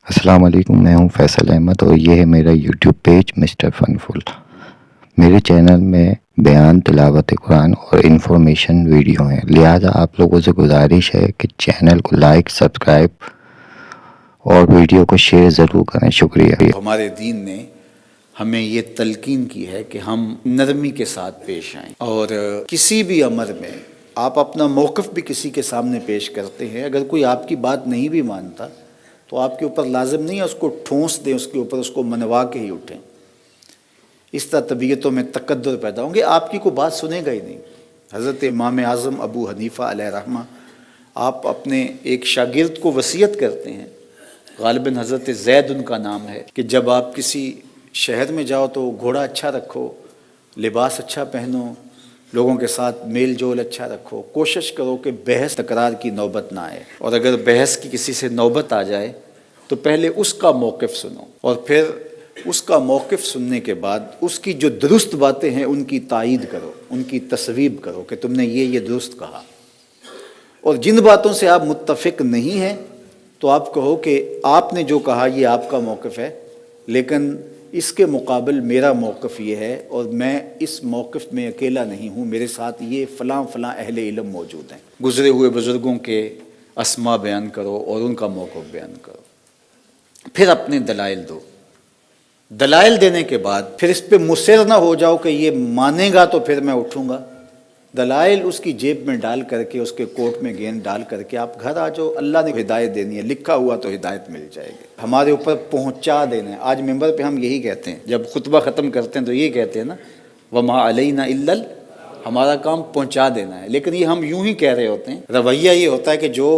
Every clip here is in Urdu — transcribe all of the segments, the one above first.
السلام علیکم، میں ہوں فیصل احمد اور یہ ہے میرا یوٹیوب پیج مسٹر فن فل۔ میرے چینل میں بیان، تلاوت قرآن اور انفارمیشن ویڈیو ہیں، لہٰذا آپ لوگوں سے گزارش ہے کہ چینل کو لائک، سبسکرائب اور ویڈیو کو شیئر ضرور کریں۔ شکریہ۔ ہمارے دین نے ہمیں یہ تلقین کی ہے کہ ہم نرمی کے ساتھ پیش آئیں، اور کسی بھی امر میں آپ اپنا موقف بھی کسی کے سامنے پیش کرتے ہیں، اگر کوئی آپ کی بات نہیں بھی مانتا تو آپ کے اوپر لازم نہیں ہے اس کو ٹھونس دیں، اس کے اوپر اس کو منوا کے ہی اٹھیں۔ اس طرح طبیعتوں میں تقدر پیدا ہوں گے، آپ کی کوئی بات سنے گا ہی نہیں۔ حضرت امام اعظم ابو حنیفہ علیہ رحمہ، آپ اپنے ایک شاگرد کو وصیت کرتے ہیں، غالباً حضرت زید ان کا نام ہے، کہ جب آپ کسی شہر میں جاؤ تو گھوڑا اچھا رکھو، لباس اچھا پہنو، لوگوں کے ساتھ میل جول اچھا رکھو، کوشش کرو کہ بحث تکرار کی نوبت نہ آئے، اور اگر بحث کی کسی سے نوبت آ جائے تو پہلے اس کا موقف سنو، اور پھر اس کا موقف سننے کے بعد اس کی جو درست باتیں ہیں ان کی تائید کرو، ان کی تصویب کرو کہ تم نے یہ درست کہا، اور جن باتوں سے آپ متفق نہیں ہیں تو آپ کہو کہ آپ نے جو کہا یہ آپ کا موقف ہے، لیکن اس کے مقابل میرا موقف یہ ہے، اور میں اس موقف میں اکیلا نہیں ہوں، میرے ساتھ یہ فلاں فلاں اہل علم موجود ہیں۔ گزرے ہوئے بزرگوں کے اسماء بیان کرو اور ان کا موقف بیان کرو، پھر اپنے دلائل دو۔ دلائل دینے کے بعد پھر اس پہ مصر نہ ہو جاؤ کہ یہ مانے گا تو پھر میں اٹھوں گا۔ دلائل اس کی جیب میں ڈال کر کے، اس کے کوٹ میں گیند ڈال کر کے آپ گھر آ جاؤ، اللہ نے ہدایت دینی ہے، لکھا ہوا تو ہدایت مل جائے گی۔ ہمارے اوپر پہنچا دینا ہے۔ آج ممبر پہ ہم یہی کہتے ہیں، جب خطبہ ختم کرتے ہیں تو یہ کہتے ہیں نا، وَمَا عَلَيْنَا إِلَّا ہمارا کام پہنچا دینا ہے، لیکن یہ ہم یوں ہی کہہ رہے ہوتے ہیں۔ رویہ یہ ہوتا ہے کہ جو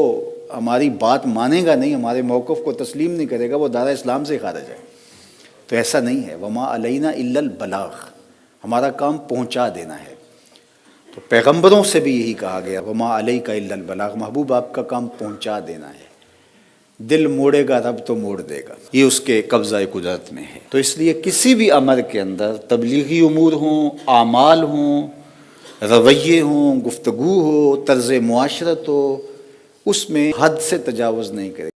ہماری بات مانے گا نہیں، ہمارے موقف کو تسلیم نہیں کرے گا، وہ دار اسلام سے خارج ہے۔ تو ایسا نہیں ہے، وَمَا عَلَيْنَا إِلَّا الْبَلَاغُ، ہمارا کام پہنچا دینا ہے۔ تو پیغمبروں سے بھی یہی کہا گیا، وَمَا عَلَيْكَ إِلَّا الْبَلَاغُ، محبوب آپ کا کام پہنچا دینا ہے۔ دل موڑے گا رب تو موڑ دے گا، یہ اس کے قبضہ قدرت میں ہے۔ تو اس لیے کسی بھی امر کے اندر، تبلیغی امور ہوں، اعمال ہوں، رویے ہوں، گفتگو ہو، طرز معاشرت ہو، اس میں حد سے تجاوز نہیں کرے۔